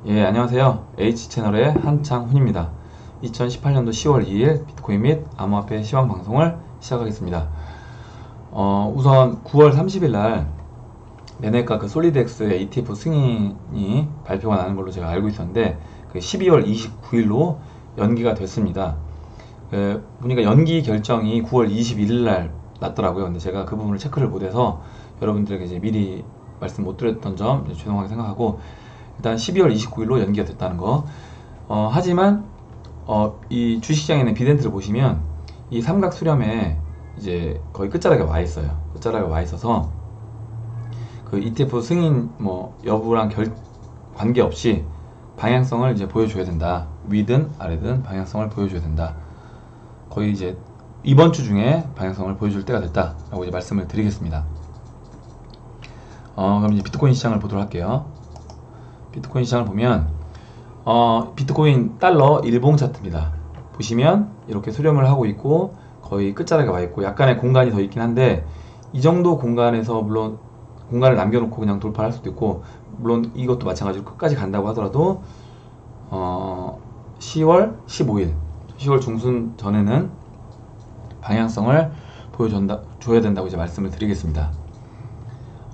예, 안녕하세요. H채널의 한창훈입니다. 2018년도 10월 2일 비트코인 및 암호화폐 시황 방송을 시작하겠습니다. 우선 9월 30일 날 매매가 그 솔리드X의 ETF 승인이 발표가 나는 걸로 제가 알고 있었는데, 그 12월 29일로 연기가 됐습니다. 보니까 연기 결정이 9월 21일 날 났더라고요. 근데 제가 그 부분을 체크를 못해서 여러분들에게 이제 미리 말씀 못 드렸던 점 죄송하게 생각하고, 일단 12월 29일로 연기가 됐다는 거. 하지만 이 주식시장에는 비덴트를 보시면 이 삼각 수렴에 이제 거의 끝자락에 와 있어요. 끝자락에 와 있어서 그 ETF 승인 뭐 여부랑 관계없이 방향성을 이제 보여줘야 된다. 위든 아래든 방향성을 보여줘야 된다. 거의 이제 이번 주 중에 방향성을 보여줄 때가 됐다라고 이제 말씀을 드리겠습니다. 그럼 이제 비트코인 시장을 보도록 할게요. 비트코인 시장을 보면 비트코인 달러 일봉 차트입니다. 보시면 이렇게 수렴을 하고 있고 거의 끝자락에 와 있고 약간의 공간이 더 있긴 한데, 이 정도 공간에서 물론 공간을 남겨놓고 그냥 돌파를 할 수도 있고, 물론 이것도 마찬가지로 끝까지 간다고 하더라도 10월 15일 10월 중순 전에는 방향성을 보여줘야 된다고 이제 말씀을 드리겠습니다.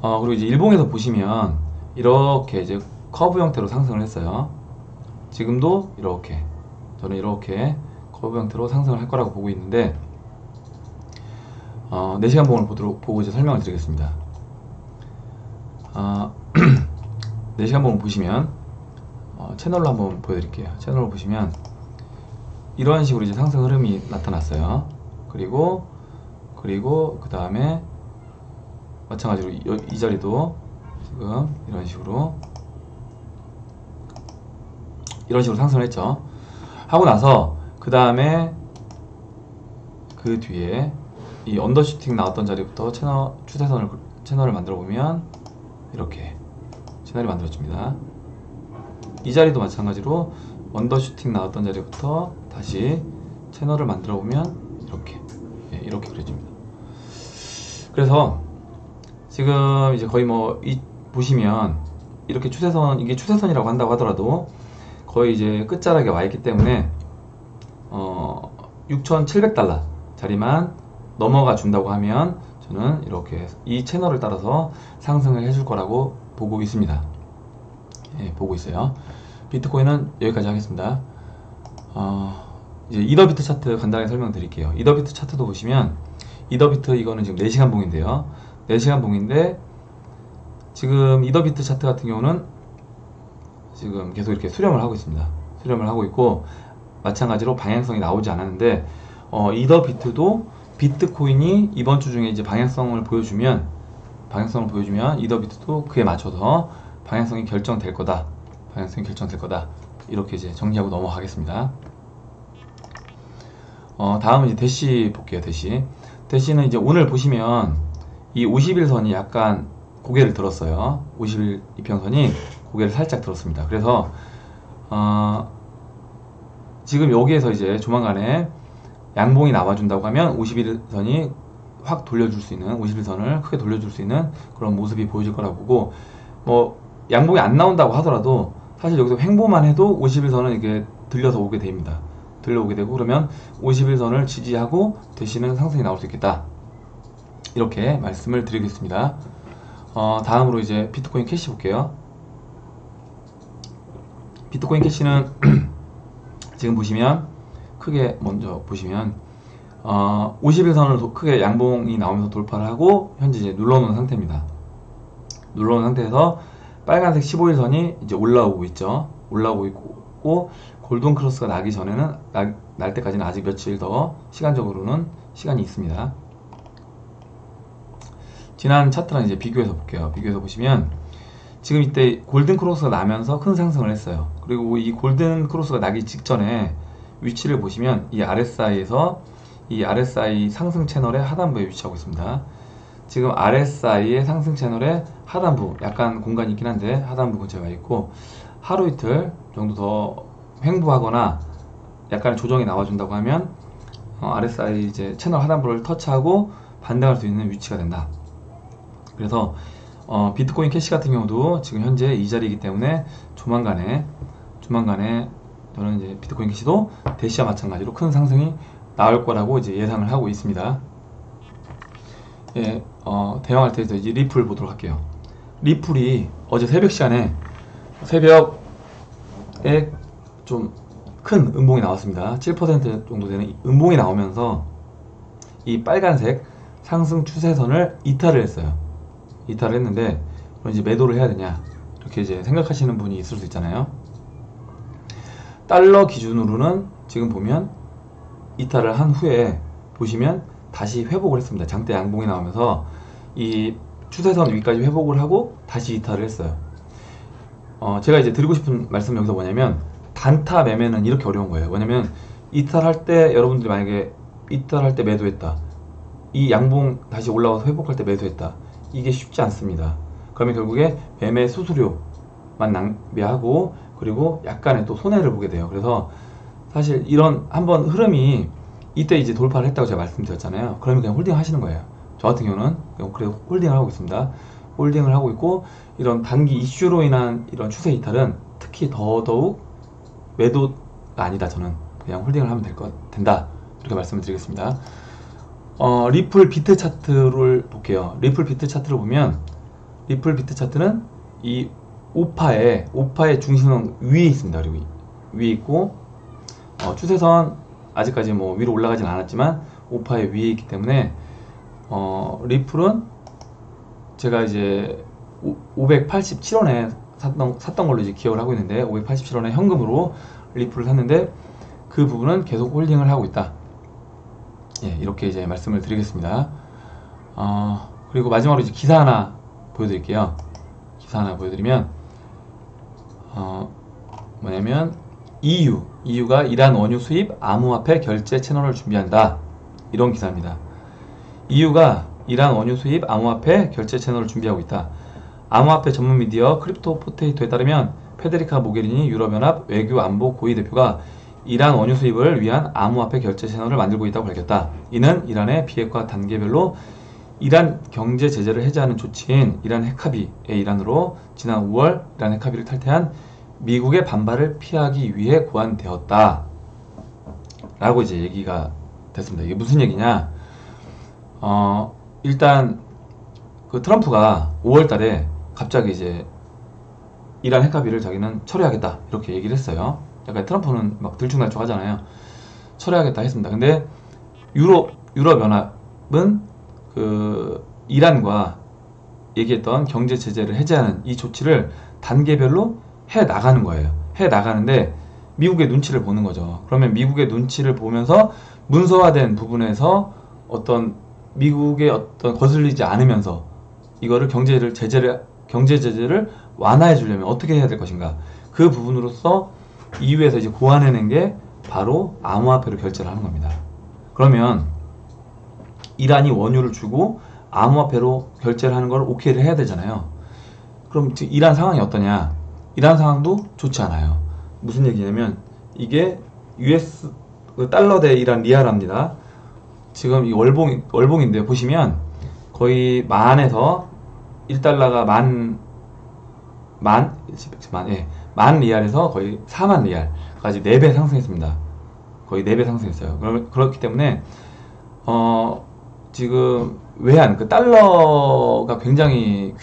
그리고 이제 일봉에서 보시면 이렇게 이제 커브 형태로 상승을 했어요. 지금도 이렇게, 저는 이렇게 커브 형태로 상승을 할 거라고 보고 있는데, 4시간 봉을 보고 이제 설명을 드리겠습니다. 4시간 봉을 보시면 채널로 한번 보여드릴게요. 채널로 보시면 이런 식으로 이제 상승 흐름이 나타났어요. 그리고 그 다음에 마찬가지로 이 자리도 지금 이런 식으로 상승을 했죠. 하고 나서 그 다음에 그 뒤에 이 언더슈팅 나왔던 자리부터 채널을 만들어 보면 이렇게 채널이 만들어집니다. 이 자리도 마찬가지로 언더슈팅 나왔던 자리부터 다시 채널을 만들어 보면 이렇게 그려집니다. 그래서 지금 이제 거의 보시면 이렇게 이게 추세선이라고 한다고 하더라도 거의 이제 끝자락에 와 있기 때문에 6,700달러 자리만 넘어가 준다고 하면 저는 이렇게 이 채널을 따라서 상승을 해줄 거라고 보고 있습니다. 예, 보고 있어요. 비트코인은 여기까지 하겠습니다. 이제 이더비트 차트 간단하게 설명드릴게요. 이더비트 차트도 보시면 이더비트 이거는 지금 4시간 봉인데요. 4시간 봉인데 지금 이더비트 차트 같은 경우는 지금 계속 이렇게 수렴을 하고 있습니다. 수렴을 하고 있고, 마찬가지로 방향성이 나오지 않았는데 이더비트도 비트코인이 이번 주 중에 이제 방향성을 보여주면 이더비트도 그에 맞춰서 방향성이 결정될 거다. 이렇게 이제 정리하고 넘어가겠습니다. 다음은 이제 대시 볼게요. 대시는 이제 오늘 보시면 이 50일선이 약간 고개를 들었어요. 50일 이평선이 고개를 살짝 들었습니다. 그래서 지금 여기에서 이제 조만간에 양봉이 나와준다고 하면 51선이 확 돌려줄 수 있는, 51선을 크게 돌려줄 수 있는 그런 모습이 보여질 거라고 보고, 양봉이 안 나온다고 하더라도 사실 여기서 횡보만 해도 51선은 이렇게 들려서 오게 됩니다. 들려오게 되고, 그러면 51선을 지지하고 대신은 상승이 나올 수 있겠다. 이렇게 말씀을 드리겠습니다. 다음으로 이제 비트코인 캐시 볼게요. 비트코인 캐시는 지금 보시면 크게 먼저 보시면 51선을 크게 양봉이 나오면서 돌파를 하고 현재 이제 눌러놓은 상태입니다. 눌러놓은 상태에서 빨간색 15일선이 이제 올라오고 있죠. 올라오고 있고, 골든 크로스가 나기 전에는 날 때까지는 아직 며칠 더 시간적으로는 시간이 있습니다. 지난 차트랑 이제 비교해서 볼게요. 비교해서 보시면 지금 이때 골든 크로스가 나면서 큰 상승을 했어요. 그리고 이 골든 크로스가 나기 직전에 위치를 보시면 이 RSI에서 이 RSI 상승 채널의 하단부에 위치하고 있습니다. 지금 RSI의 상승 채널의 하단부, 약간 공간이 있긴 한데 하단부 근처에 와 있고, 하루 이틀 정도 더 횡보하거나 약간의 조정이 나와준다고 하면 RSI 이제 채널 하단부를 터치하고 반등할 수 있는 위치가 된다. 그래서 비트코인 캐시 같은 경우도 지금 현재 이 자리이기 때문에 조만간에 저는 이제 비트코인 캐시도 대시와 마찬가지로 큰 상승이 나올 거라고 이제 예상을 하고 있습니다. 예, 대응할 때 이제 리플 보도록 할게요. 리플이 어제 새벽 시간에 새벽에 좀 큰 음봉이 나왔습니다. 7% 정도 되는 음봉이 나오면서 이 빨간색 상승 추세선을 이탈을 했어요. 이탈을 했는데 그럼 이제 매도를 해야 되냐 이렇게 이제 생각하시는 분이 있을 수 있잖아요. 달러 기준으로는 지금 보면 이탈을 한 후에 보시면 다시 회복을 했습니다. 장대 양봉이 나오면서 이 추세선 위까지 회복을 하고 다시 이탈을 했어요. 제가 이제 드리고 싶은 말씀은 여기서 뭐냐면 단타 매매는 이렇게 어려운 거예요. 왜냐면 이탈할 때 여러분들이 만약에 이탈할 때 매도했다, 이 양봉 다시 올라와서 회복할 때 매도했다, 이게 쉽지 않습니다. 그러면 결국에 매매 수수료만 낭비하고 그리고 약간의 또 손해를 보게 돼요. 그래서 사실 이런 한번 흐름이 이때 이제 돌파를 했다고 제가 말씀드렸잖아요. 그러면 그냥 홀딩 하시는 거예요. 저 같은 경우는 그래서 홀딩을 하고 있습니다. 홀딩을 하고 있고, 이런 단기 이슈로 인한 이런 추세 이탈은 특히 더더욱 매도가 아니다. 저는 그냥 홀딩을 하면 된다 이렇게 말씀을 드리겠습니다. 리플 비트 차트를 볼게요. 리플 비트 차트를 보면 리플 비트 차트는 이 오파의 중심은 위에 있습니다. 그리고 위에 있고 추세선 아직까지 뭐 위로 올라가진 않았지만 오파의 위에 있기 때문에 리플은 제가 이제 587원에 샀던 걸로 이제 기억을 하고 있는데 587원에 현금으로 리플을 샀는데 그 부분은 계속 홀딩을 하고 있다. 예, 이렇게 이제 말씀을 드리겠습니다. 그리고 마지막으로 이제 기사 하나 보여드릴게요. 기사 하나 보여드리면 뭐냐면 EU가 이란 원유 수입 암호화폐 결제 채널을 준비한다, 이런 기사입니다. EU가 이란 원유 수입 암호화폐 결제 채널을 준비하고 있다. 암호화폐 전문 미디어 크립토 포테이토에 따르면 페데리카 모게리니 유럽연합 외교안보 고위 대표가 이란 원유 수입을 위한 암호화폐 결제 채널을 만들고 있다고 밝혔다. 이는 이란의 비핵화 단계별로 이란 경제 제재를 해제하는 조치인 이란 핵합의의 일환으로 지난 5월 이란 핵합의를 탈퇴한 미국의 반발을 피하기 위해 고안되었다 라고 이제 얘기가 됐습니다. 이게 무슨 얘기냐, 일단 그 트럼프가 5월 달에 갑자기 이제 이란 핵합의를 자기는 철회하겠다 이렇게 얘기를 했어요. 약간 트럼프는 막 들쭉날쭉 하잖아요. 철회하겠다 했습니다. 근데 유럽연합은 그 이란과 얘기했던 경제 제재를 해제하는 이 조치를 단계별로 해 나가는 거예요. 해 나가는데 미국의 눈치를 보는 거죠. 그러면 미국의 눈치를 보면서 문서화된 부분에서 미국의 거슬리지 않으면서 이거를 경제 제재를 완화해 주려면 어떻게 해야 될 것인가, 그 부분으로서 EU에서 이제 고안해낸 게 바로 암호화폐로 결제를 하는 겁니다. 그러면 이란이 원유를 주고 암호화폐로 결제를 하는 걸 오케이를 해야 되잖아요. 그럼 지금 이란 상황이 어떠냐? 이란 상황도 좋지 않아요. 무슨 얘기냐면 이게 US 달러 대 이란 리알합니다. 지금 이 월봉인데 보시면 거의 만에서 1달러가 만 리알에서 거의 4만 리알까지 4배 상승했습니다. 거의 4배 상승했어요. 그렇기 때문에 지금 외환 달러가 굉장히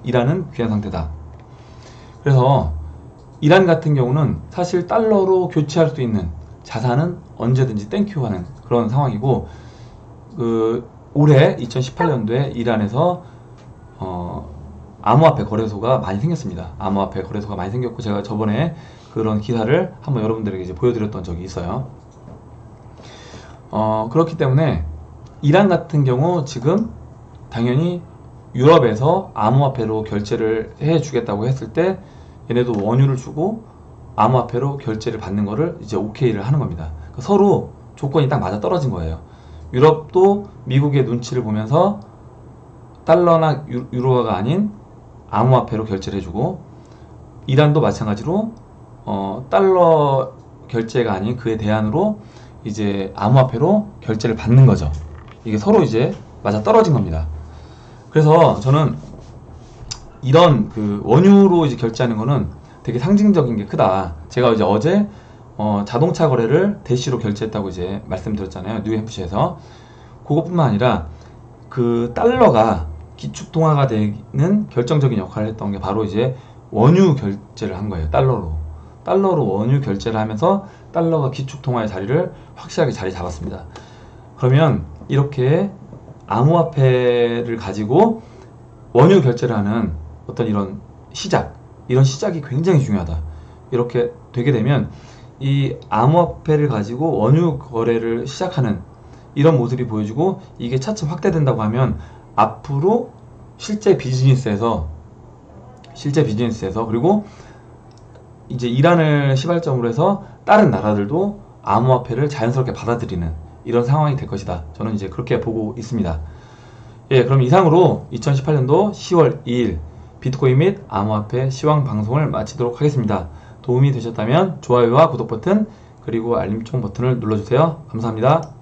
이란은 귀한 상태다. 그래서 이란 같은 경우는 사실 달러로 교체할 수 있는 자산은 언제든지 땡큐 하는 그런 상황이고, 올해 2018년도에 이란에서 암호화폐 거래소가 많이 생겼습니다. 암호화폐 거래소가 많이 생겼고, 제가 저번에 그런 기사를 한번 여러분들에게 이제 보여드렸던 적이 있어요. 그렇기 때문에 이란 같은 경우 지금 당연히 유럽에서 암호화폐로 결제를 해주겠다고 했을 때 얘네도 원유를 주고 암호화폐로 결제를 받는 거를 이제 오케이를 하는 겁니다. 그러니까 서로 조건이 딱 맞아 떨어진 거예요. 유럽도 미국의 눈치를 보면서 달러나 유로화가 아닌 암호화폐로 결제를 해주고, 이란도 마찬가지로 달러 결제가 아닌 그에 대안으로 이제 암호화폐로 결제를 받는 거죠. 이게 서로 이제 맞아 떨어진 겁니다. 그래서 저는 이런 그 원유로 이제 결제하는 거는 되게 상징적인 게 크다. 제가 이제 어제 자동차 거래를 대시로 결제했다고 이제 말씀드렸잖아요. 뉴햄프시에서. 그것뿐만 아니라 그 달러가 기축 통화가 되는 결정적인 역할을 했던 게 바로 이제 원유 결제를 한 거예요. 달러로 원유 결제를 하면서 달러가 기축 통화의 자리를 확실하게 자리 잡았습니다. 그러면 이렇게 암호화폐를 가지고 원유 결제를 하는 어떤 이런 시작이 굉장히 중요하다. 이렇게 되게 되면 이 암호화폐를 가지고 원유 거래를 시작하는 이런 모습이 보여지고 이게 차츰 확대된다고 하면 앞으로 실제 비즈니스에서 그리고 이제 이란을 시발점으로 해서 다른 나라들도 암호화폐를 자연스럽게 받아들이는 이런 상황이 될 것이다. 저는 이제 그렇게 보고 있습니다. 예, 그럼 이상으로 2018년도 10월 2일 비트코인 및 암호화폐 시황 방송을 마치도록 하겠습니다. 도움이 되셨다면 좋아요와 구독 버튼 그리고 알림총 버튼을 눌러주세요. 감사합니다.